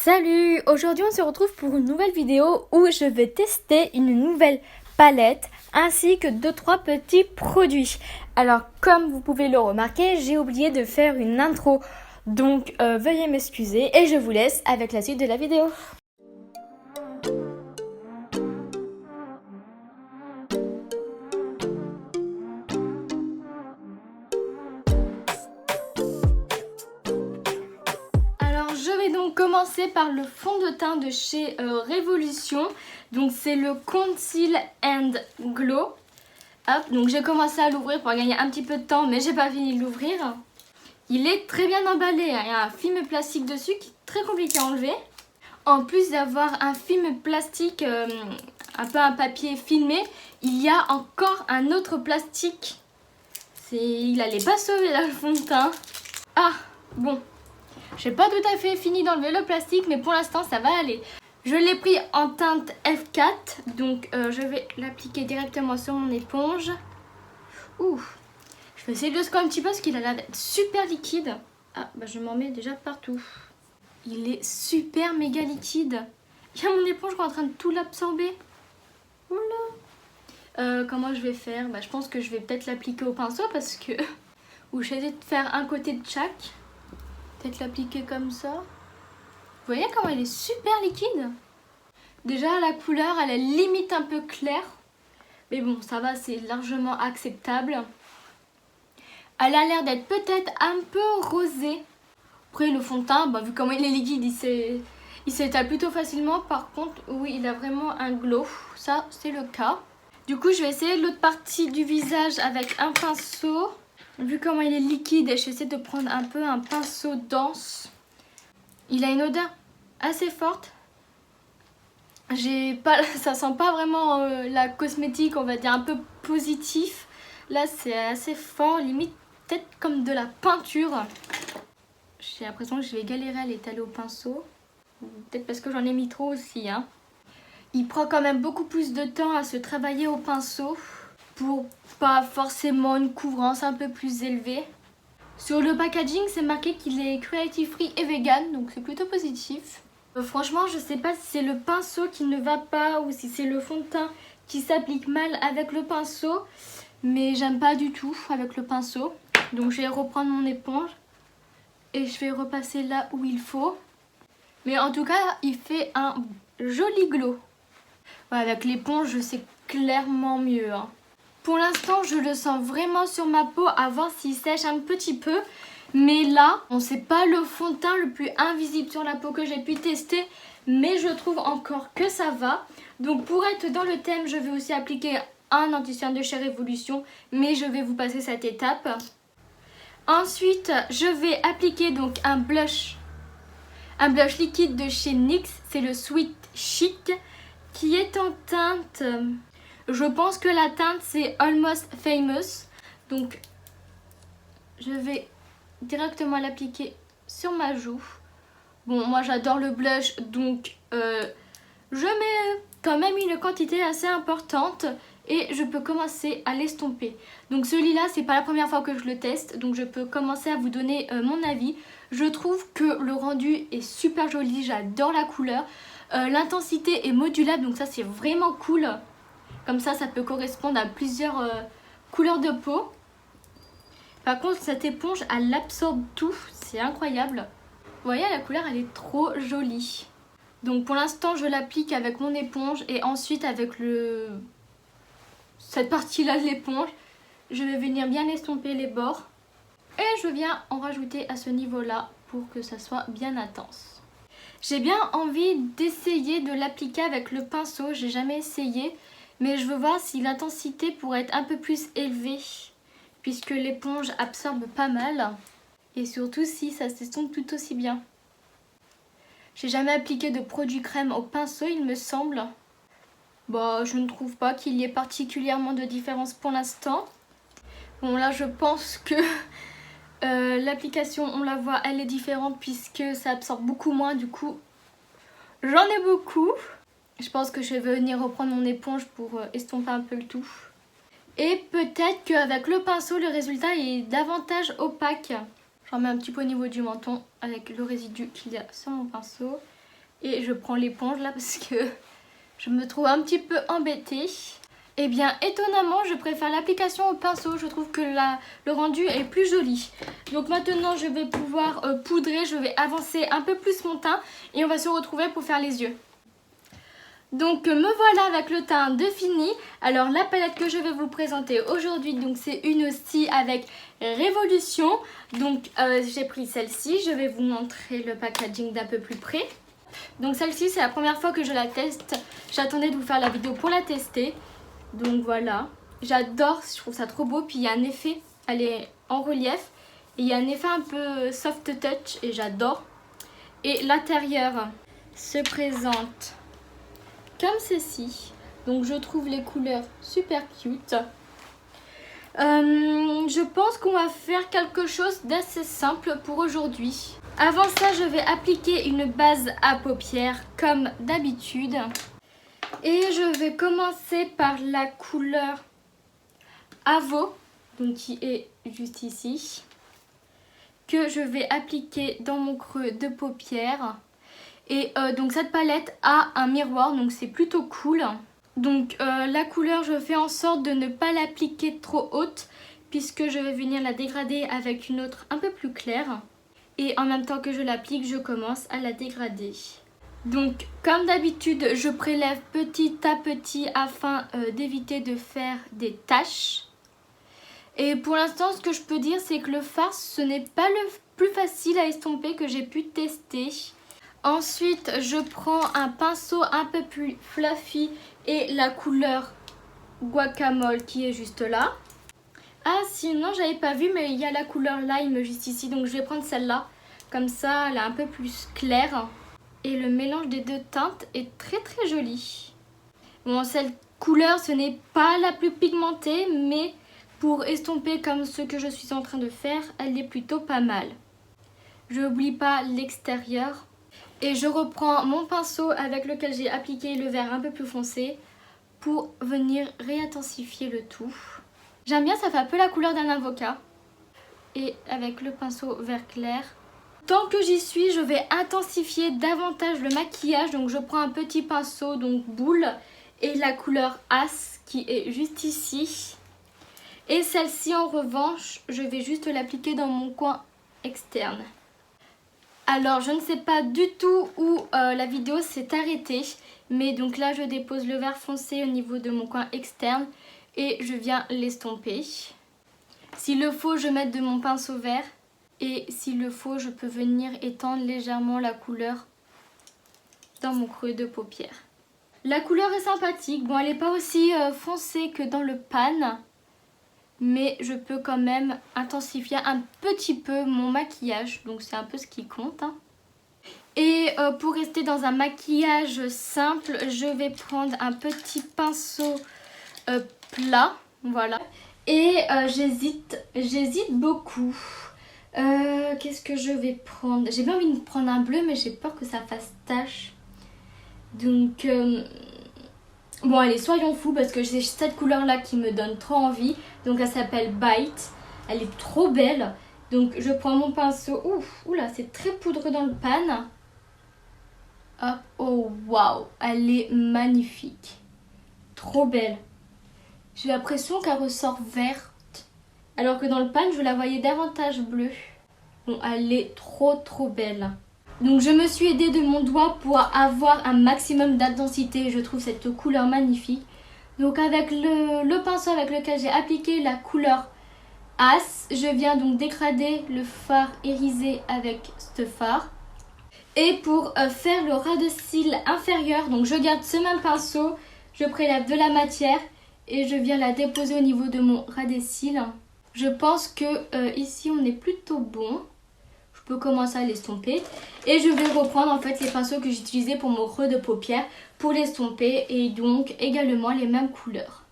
Salut! Aujourd'hui on se retrouve pour une nouvelle vidéo où je vais tester une nouvelle palette ainsi que 2-3 petits produits. Alors comme vous pouvez le remarquer, j'ai oublié de faire une intro, donc veuillez m'excuser et je vous laisse avec la suite de la vidéo. Je vais donc commencer par le fond de teint de chez Révolution. Donc c'est le Conceal and Glow. Hop, donc j'ai commencé à l'ouvrir pour gagner un petit peu de temps, mais j'ai pas fini de l'ouvrir. Il est très bien emballé, hein. Il y a un film plastique dessus qui est très compliqué à enlever. En plus d'avoir un film plastique, un peu un papier filmé, il y a encore un autre plastique. Il allait pas sauver là le fond de teint. Ah, bon. J'ai pas tout à fait fini d'enlever le plastique, mais pour l'instant ça va aller. Je l'ai pris en teinte F4, donc je vais l'appliquer directement sur mon éponge. Ouh, je vais essayer de le secouer un petit peu parce qu'il a l'air d'être super liquide. Ah, bah je m'en mets déjà partout. Il est super méga liquide. Il y a mon éponge qui est en train de tout l'absorber. Oula. Comment je vais faire? Bah je pense que je vais peut-être l'appliquer au pinceau parce que... Ou j'essaie de faire un côté de chaque. Peut-être l'appliquer comme ça. Vous voyez comment il est super liquide? Déjà la couleur elle est limite un peu claire. Mais bon ça va, c'est largement acceptable. Elle a l'air d'être peut-être un peu rosée. Après le fond de teint, bah, vu comment il est liquide, il s'étale plutôt facilement. Par contre oui il a vraiment un glow. Ça c'est le cas. Du coup je vais essayer l'autre partie du visage avec un pinceau. Vu comment il est liquide, je vais essayer de prendre un peu un pinceau dense. Il a une odeur assez forte. Ça sent pas vraiment la cosmétique, on va dire un peu positif. Là c'est assez fort, limite peut-être comme de la peinture. J'ai l'impression que je vais galérer à l'étaler au pinceau. Peut-être parce que j'en ai mis trop aussi, hein. Il prend quand même beaucoup plus de temps à se travailler au pinceau pour pas forcément une couvrance un peu plus élevée. Sur le packaging, c'est marqué qu'il est cruelty free et vegan, donc c'est plutôt positif. Franchement, je sais pas si c'est le pinceau qui ne va pas ou si c'est le fond de teint qui s'applique mal avec le pinceau, mais j'aime pas du tout avec le pinceau. Donc je vais reprendre mon éponge et je vais repasser là où il faut. Mais en tout cas, il fait un joli glow. Ouais, avec l'éponge, c'est clairement mieux, hein. Pour l'instant, je le sens vraiment sur ma peau, à voir s'il sèche un petit peu. Mais là, on sait pas le fond de teint le plus invisible sur la peau que j'ai pu tester. Mais je trouve encore que ça va. Donc pour être dans le thème, je vais aussi appliquer un anti-cerne de chez Révolution. Mais je vais vous passer cette étape. Ensuite, je vais appliquer donc un blush liquide de chez NYX. C'est le Sweet Chic qui est en teinte... Je pense que la teinte c'est Almost Famous. Donc je vais directement l'appliquer sur ma joue. Bon, moi j'adore le blush, donc je mets quand même une quantité assez importante et je peux commencer à l'estomper. Donc celui-là, c'est pas la première fois que je le teste, donc je peux commencer à vous donner mon avis. Je trouve que le rendu est super joli, j'adore la couleur. L'intensité est modulable, donc ça c'est vraiment cool. Comme ça peut correspondre à plusieurs couleurs de peau. Par contre, cette éponge, elle absorbe tout. C'est incroyable. Vous voyez, la couleur, elle est trop jolie. Donc pour l'instant, je l'applique avec mon éponge. Et ensuite, avec cette partie-là de l'éponge, je vais venir bien estomper les bords. Et je viens en rajouter à ce niveau-là pour que ça soit bien intense. J'ai bien envie d'essayer de l'appliquer avec le pinceau. J'ai jamais essayé. Mais je veux voir si l'intensité pourrait être un peu plus élevée, puisque l'éponge absorbe pas mal. Et surtout si ça s'estompe tout aussi bien. J'ai jamais appliqué de produit crème au pinceau, il me semble. Bah, je ne trouve pas qu'il y ait particulièrement de différence pour l'instant. Bon, là, je pense que l'application, on la voit, elle est différente puisque ça absorbe beaucoup moins. Du coup, j'en ai beaucoup. Je pense que je vais venir reprendre mon éponge pour estomper un peu le tout. Et peut-être qu'avec le pinceau, le résultat est davantage opaque. J'en mets un petit peu au niveau du menton avec le résidu qu'il y a sur mon pinceau. Et je prends l'éponge là parce que je me trouve un petit peu embêtée. Eh bien étonnamment je préfère l'application au pinceau, je trouve que le rendu est plus joli. Donc maintenant je vais pouvoir poudrer, je vais avancer un peu plus mon teint et on va se retrouver pour faire les yeux. Donc me voilà avec le teint de fini. Alors la palette que je vais vous présenter aujourd'hui, donc c'est une aussi avec Révolution. Donc j'ai pris celle-ci, je vais vous montrer le packaging d'un peu plus près. Donc celle-ci c'est la première fois que je la teste, j'attendais de vous faire la vidéo pour la tester. Donc voilà, j'adore, je trouve ça trop beau. Puis il y a un effet, elle est en relief. Et il y a un effet un peu soft touch et j'adore. Et l'intérieur se présente comme ceci. Donc je trouve les couleurs super cute. Je pense qu'on va faire quelque chose d'assez simple pour aujourd'hui. Avant ça, je vais appliquer une base à paupières comme d'habitude. Et je vais commencer par la couleur Avo, donc qui est juste ici, que je vais appliquer dans mon creux de paupière. Et donc cette palette a un miroir, donc c'est plutôt cool. Donc la couleur, je fais en sorte de ne pas l'appliquer trop haute, puisque je vais venir la dégrader avec une autre un peu plus claire. Et en même temps que je l'applique, je commence à la dégrader. Donc comme d'habitude, je prélève petit à petit afin d'éviter de faire des taches. Et pour l'instant, ce que je peux dire, c'est que le fard, ce n'est pas le plus facile à estomper que j'ai pu tester. Ensuite, je prends un pinceau un peu plus fluffy et la couleur Guacamole qui est juste là. Ah sinon, j'avais pas vu, mais il y a la couleur Lime juste ici, donc je vais prendre celle-là. Comme ça, elle est un peu plus claire. Et le mélange des deux teintes est très très joli. Bon, cette couleur, ce n'est pas la plus pigmentée, mais pour estomper comme ce que je suis en train de faire, elle est plutôt pas mal. Je n'oublie pas l'extérieur. Et je reprends mon pinceau avec lequel j'ai appliqué le vert un peu plus foncé pour venir réintensifier le tout. J'aime bien, ça fait un peu la couleur d'un avocat. Et avec le pinceau vert clair. Tant que j'y suis, je vais intensifier davantage le maquillage. Donc je prends un petit pinceau, donc boule, et la couleur As qui est juste ici. Et celle-ci en revanche, je vais juste l'appliquer dans mon coin externe. Alors je ne sais pas du tout où la vidéo s'est arrêtée. Mais donc là je dépose le vert foncé au niveau de mon coin externe. Et je viens l'estomper. S'il le faut, je mets de mon pinceau vert. Et s'il le faut, je peux venir étendre légèrement la couleur dans mon creux de paupière. La couleur est sympathique. Bon, elle n'est pas aussi foncée que dans le pan. Mais je peux quand même intensifier un petit peu mon maquillage. Donc c'est un peu ce qui compte. Hein. Et pour rester dans un maquillage simple, je vais prendre un petit pinceau plat. Voilà. Et j'hésite beaucoup. Qu'est-ce que je vais prendre? J'ai bien envie de prendre un bleu, mais j'ai peur que ça fasse tache. Donc, bon allez, soyons fous parce que c'est cette couleur-là qui me donne trop envie. Donc elle s'appelle Bite. Elle est trop belle. Donc je prends mon pinceau. Oula, c'est très poudreux dans le pan. Hop, oh waouh, elle est magnifique. Trop belle. J'ai l'impression qu'elle ressort verte. Alors que dans le pan, je la voyais davantage bleue. Bon, elle est trop belle. Donc je me suis aidée de mon doigt pour avoir un maximum d'intensité. Je trouve cette couleur magnifique. Donc avec le pinceau avec lequel j'ai appliqué la couleur As, je viens donc dégrader le fard irisé avec ce fard. Et pour faire le ras de cils inférieur, donc je garde ce même pinceau, je prélève de la matière et je viens la déposer au niveau de mon ras des cils. Je pense que ici on est plutôt bon. Je peux commencer à l'estomper. Et je vais reprendre en fait les pinceaux que j'utilisais pour mon creux de paupière pour l'estomper. Et donc également les mêmes couleurs.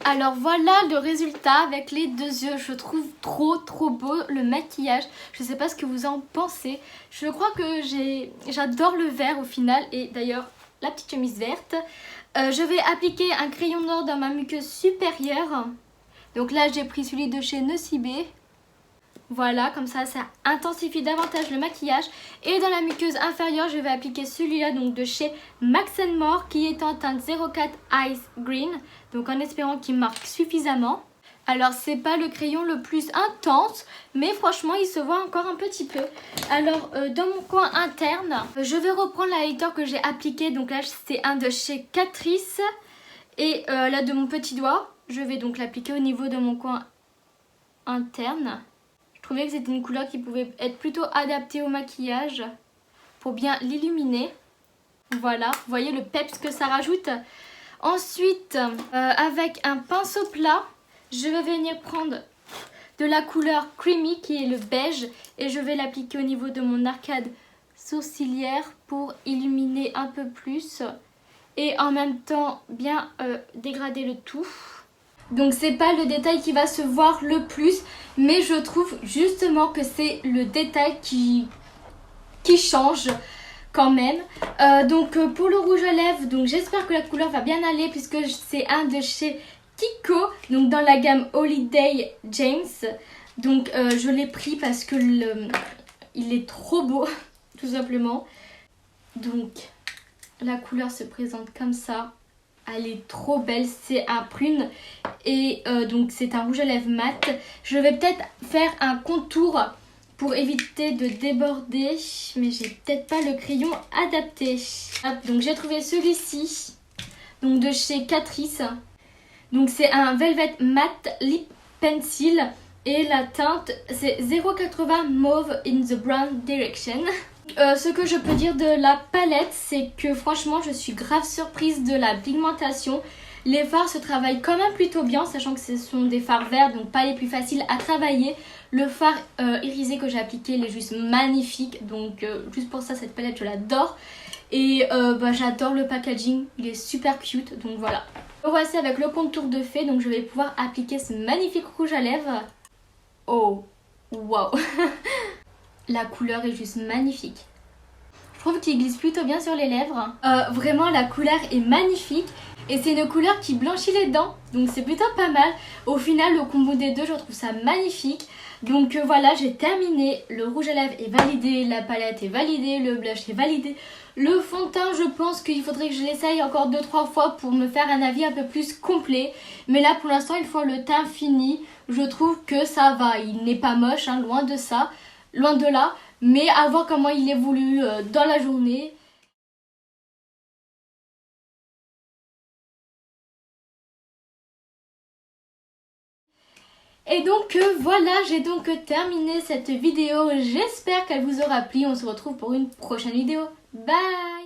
Alors voilà le résultat avec les deux yeux. Je trouve trop beau le maquillage. Je ne sais pas ce que vous en pensez. Je crois que j'adore le vert au final. Et d'ailleurs la petite chemise verte. Je vais appliquer un crayon noir dans ma muqueuse supérieure. Donc là j'ai pris celui de chez Nocibé. Voilà, comme ça intensifie davantage le maquillage. Et dans la muqueuse inférieure, je vais appliquer celui-là donc de chez Max More qui est en teinte 04 Ice Green. Donc en espérant qu'il marque suffisamment. Alors c'est pas le crayon le plus intense, mais franchement il se voit encore un petit peu. Alors dans mon coin interne, je vais reprendre l'highlighter que j'ai appliqué. Donc là c'est un de chez Catrice. Et là de mon petit doigt, je vais donc l'appliquer au niveau de mon coin interne. Je trouvais que c'était une couleur qui pouvait être plutôt adaptée au maquillage pour bien l'illuminer. Voilà, vous voyez le peps que ça rajoute. Ensuite, avec un pinceau plat, je vais venir prendre de la couleur Creamy qui est le beige et je vais l'appliquer au niveau de mon arcade sourcilière pour illuminer un peu plus et en même temps bien dégrader le tout. Donc c'est pas le détail qui va se voir le plus, mais je trouve justement que c'est le détail qui change quand même. Donc pour le rouge à lèvres, donc j'espère que la couleur va bien aller puisque c'est un de chez Kiko, donc dans la gamme Holiday James. Donc je l'ai pris parce que il est trop beau tout simplement. Donc la couleur se présente comme ça. Elle est trop belle, c'est un prune et donc c'est un rouge à lèvres mat. Je vais peut-être faire un contour pour éviter de déborder, mais j'ai peut-être pas le crayon adapté. Hop, donc j'ai trouvé celui-ci, donc de chez Catrice. Donc c'est un Velvet Matte Lip Pencil et la teinte c'est 0,80 Mauve in the Brown Direction. Ce que je peux dire de la palette, c'est que franchement je suis grave surprise de la pigmentation. Les fards se travaillent quand même plutôt bien, sachant que ce sont des fards verts, donc pas les plus faciles à travailler. Le fard irisé que j'ai appliqué, il est juste magnifique, donc juste pour ça cette palette je l'adore. Et j'adore le packaging, il est super cute, donc voilà. Voici avec le contour de fée, donc je vais pouvoir appliquer ce magnifique rouge à lèvres. Oh, waouh. La couleur est juste magnifique. Je trouve qu'il glisse plutôt bien sur les lèvres. Vraiment la couleur est magnifique. Et c'est une couleur qui blanchit les dents. Donc c'est plutôt pas mal. Au final le combo des deux je trouve ça magnifique. Donc voilà, j'ai terminé. Le rouge à lèvres est validé. La palette est validée. Le blush est validé. Le fond de teint, je pense qu'il faudrait que je l'essaye encore 2-3 fois pour me faire un avis un peu plus complet. Mais là pour l'instant, une fois le teint fini, je trouve que ça va. Il n'est pas moche, hein, loin de ça. Loin de là, mais à voir comment il évolue dans la journée. Et donc voilà, j'ai donc terminé cette vidéo. J'espère qu'elle vous aura plu. On se retrouve pour une prochaine vidéo. Bye!